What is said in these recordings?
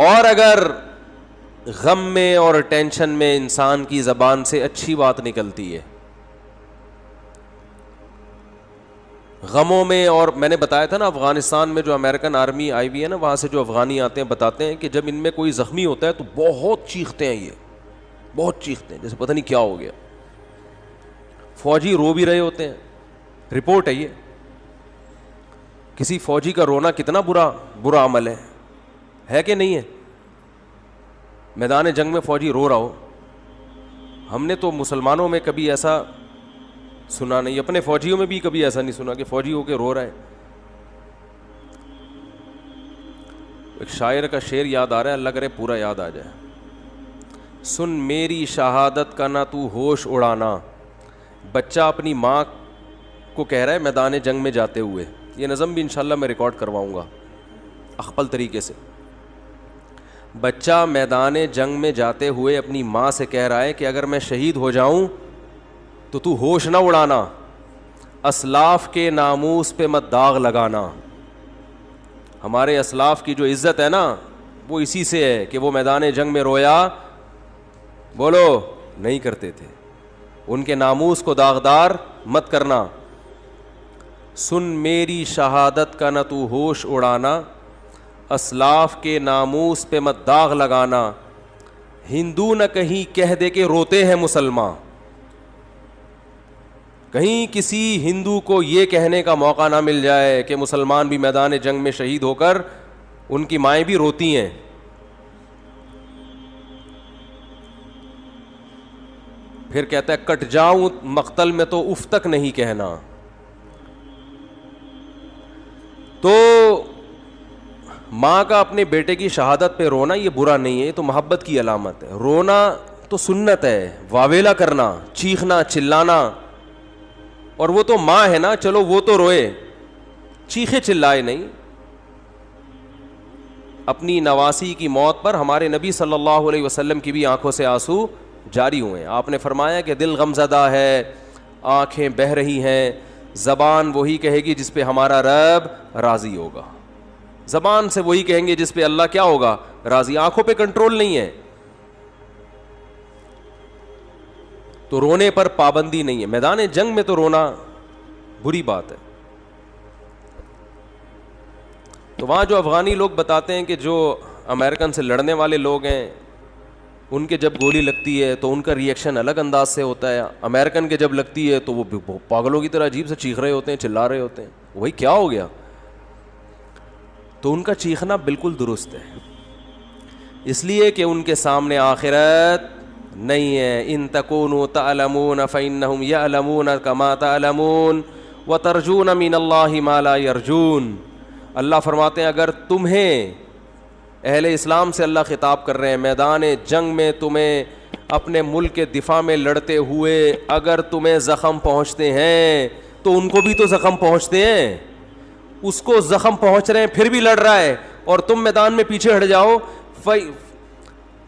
اور اگر غم میں اور ٹینشن میں انسان کی زبان سے اچھی بات نکلتی ہے، غموں میں، اور میں نے بتایا تھا نا افغانستان میں جو امریکن آرمی آئی ہوئی ہے نا، وہاں سے جو افغانی آتے ہیں بتاتے ہیں کہ جب ان میں کوئی زخمی ہوتا ہے تو بہت چیختے ہیں، یہ بہت چیختے ہیں جیسے پتہ نہیں کیا ہو گیا. فوجی رو بھی رہے ہوتے ہیں، رپورٹ ہے یہ. کسی فوجی کا رونا کتنا برا عمل ہے کہ نہیں ہے؟ میدان جنگ میں فوجی رو رہا ہو. ہم نے تو مسلمانوں میں کبھی ایسا سنا نہیں، اپنے فوجیوں میں بھی کبھی ایسا نہیں سنا کہ فوجی ہو کے رو رہا ہے. ایک شاعر کا شعر یاد آ رہا ہے، اللہ کرے پورا یاد آ جائے. سن میری شہادت کا نہ تو ہوش اڑانا. بچہ اپنی ماں کو کہہ رہا ہے میدان جنگ میں جاتے ہوئے، یہ نظم بھی انشاءاللہ میں ریکارڈ کرواؤں گا اخپل طریقے سے. بچہ میدان جنگ میں جاتے ہوئے اپنی ماں سے کہہ رہا ہے کہ اگر میں شہید ہو جاؤں تو ہوش نہ اڑانا، اسلاف کے ناموس پہ مت داغ لگانا. ہمارے اسلاف کی جو عزت ہے نا وہ اسی سے ہے کہ وہ میدان جنگ میں رویا بولو نہیں کرتے تھے. ان کے ناموس کو داغدار مت کرنا. سن میری شہادت کا نہ تو ہوش اڑانا، اسلاف کے ناموس پہ مت داغ لگانا. ہندو نہ کہیں کہہ دے کہ روتے ہیں مسلمان. کہیں کسی ہندو کو یہ کہنے کا موقع نہ مل جائے کہ مسلمان بھی میدان جنگ میں شہید ہو کر ان کی مائیں بھی روتی ہیں. پھر کہتا ہے کٹ جاؤں مقتل میں تو اف تک نہیں کہنا. تو ماں کا اپنے بیٹے کی شہادت پہ رونا یہ برا نہیں ہے، یہ تو محبت کی علامت ہے. رونا تو سنت ہے، واویلا کرنا، چیخنا چلانا. اور وہ تو ماں ہے نا، چلو وہ تو روئے، چیخے چلائے نہیں. اپنی نواسی کی موت پر ہمارے نبی صلی اللہ علیہ وسلم کی بھی آنکھوں سے آنسو جاری ہوئے. آپ نے فرمایا کہ دل غمزدہ ہے، آنکھیں بہہ رہی ہیں، زبان وہی کہے گی جس پہ ہمارا رب راضی ہوگا. زبان سے وہی کہیں گے جس پہ اللہ کیا ہوگا راضی. آنکھوں پہ کنٹرول نہیں ہے تو رونے پر پابندی نہیں ہے. میدان جنگ میں تو رونا بری بات ہے. تو وہاں جو افغانی لوگ بتاتے ہیں کہ جو امریکن سے لڑنے والے لوگ ہیں ان کے جب گولی لگتی ہے تو ان کا ری ایکشن الگ انداز سے ہوتا ہے. امریکن کے جب لگتی ہے تو وہ پاگلوں کی طرح عجیب سے چیخ رہے ہوتے ہیں، چلا رہے ہوتے ہیں، وہی کیا ہو گیا. تو ان کا چیخنا بالکل درست ہے، اس لیے کہ ان کے سامنے آخرت نہیں ہے. ان تکونوا تعلمون فإنهم يعلمون كما تعلمون وترجون من الله ما لا يرجون. اللہ فرماتے ہیں اگر تمہیں، اہل اسلام سے اللہ خطاب کر رہے ہیں، میدان جنگ میں تمہیں اپنے ملک کے دفاع میں لڑتے ہوئے اگر تمہیں زخم پہنچتے ہیں تو ان کو بھی تو زخم پہنچتے ہیں. اس کو زخم پہنچ رہے ہیں پھر بھی لڑ رہا ہے اور تم میدان میں پیچھے ہٹ جاؤ.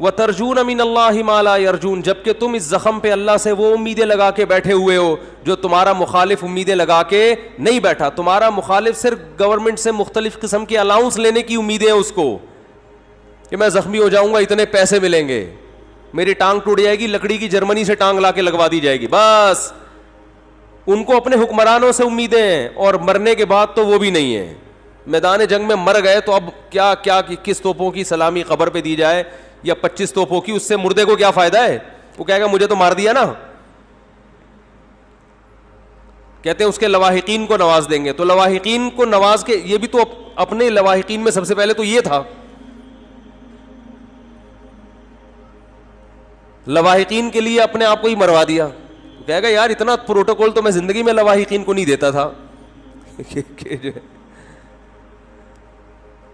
وَتَرْجُونَ مِنَ اللَّهِ مَا لَا يَرْجُونَ، جبکہ تم اس زخم پہ اللہ سے وہ امیدیں لگا کے بیٹھے ہوئے ہو جو تمہارا مخالف امیدیں لگا کے نہیں بیٹھا. تمہارا مخالف صرف گورنمنٹ سے مختلف قسم کے الاؤنس لینے کی امیدیں ہیں اس کو کہ میں زخمی ہو جاؤں گا اتنے پیسے ملیں گے، میری ٹانگ ٹوٹ جائے گی لکڑی کی جرمنی سے ٹانگ لا کے لگوا دی جائے گی. بس ان کو اپنے حکمرانوں سے امیدیں ہیں اور مرنے کے بعد تو وہ بھی نہیں ہے. میدان جنگ میں مر گئے تو اب کیا کس توپوں کی سلامی قبر پہ دی جائے یا 25 توپوں کی، اس سے مردے کو کیا فائدہ ہے؟ وہ کہے گا مجھے تو مار دیا نا. کہتے ہیں اس کے لواحقین کو نواز دیں گے. تو لواحقین کو نواز کے، یہ بھی تو اپنے لواحقین میں سب سے پہلے تو یہ تھا. لواحقین کے لیے اپنے آپ کو ہی مروا دیا. کہے گا یار اتنا پروٹوکول تو میں زندگی میں لواحقین کو نہیں دیتا تھا.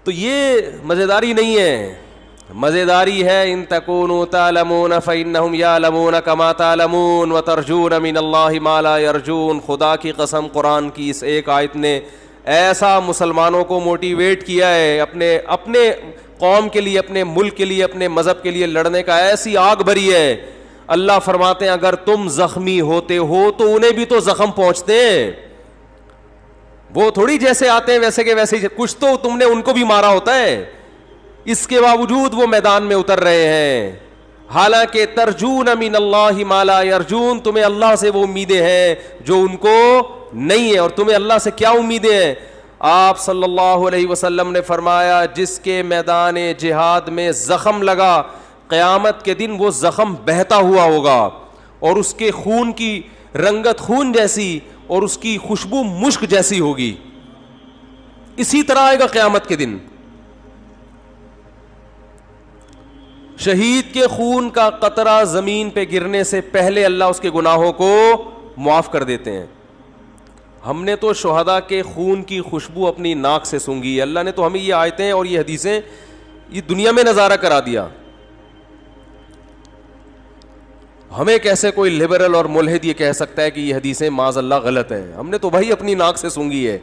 تو یہ مزیداری نہیں ہے. مزیداری ہے ان تکونوا تعلمون فإنهم يعلمون كما تعلمون وترجون من الله ما لا يرجون. خدا کی قسم قرآن کی اس ایک آیت نے ایسا مسلمانوں کو موٹیویٹ کیا ہے اپنے قوم کے لیے، اپنے ملک کے لیے، اپنے مذہب کے لیے لڑنے کا، ایسی آگ بھری ہے. اللہ فرماتے ہیں اگر تم زخمی ہوتے ہو تو انہیں بھی تو زخم پہنچتے ہیں. وہ تھوڑی جیسے آتے ہیں ویسے کے ویسے، کچھ تو تم نے ان کو بھی مارا ہوتا ہے. اس کے باوجود وہ میدان میں اتر رہے ہیں. حالانکہ ترجون من اللہ ما لا یرجون, تمہیں اللہ سے وہ امیدیں ہیں جو ان کو نہیں ہے. اور تمہیں اللہ سے کیا امیدیں ہیں؟ آپ صلی اللہ علیہ وسلم نے فرمایا جس کے میدان جہاد میں زخم لگا, قیامت کے دن وہ زخم بہتا ہوا ہوگا اور اس کے خون کی رنگت خون جیسی اور اس کی خوشبو مشک جیسی ہوگی. اسی طرح آئے گا قیامت کے دن. شہید کے خون کا قطرہ زمین پہ گرنے سے پہلے اللہ اس کے گناہوں کو معاف کر دیتے ہیں. ہم نے تو شہداء کے خون کی خوشبو اپنی ناک سے سونگھی. اللہ نے تو ہمیں یہ آیتیں اور یہ حدیثیں یہ دنیا میں نظارہ کرا دیا. ہمیں کیسے کوئی لبرل اور ملحد یہ کہہ سکتا ہے کہ یہ حدیثیں معاذ اللہ غلط ہیں؟ ہم نے تو بھائی اپنی ناک سے سونگھی ہے.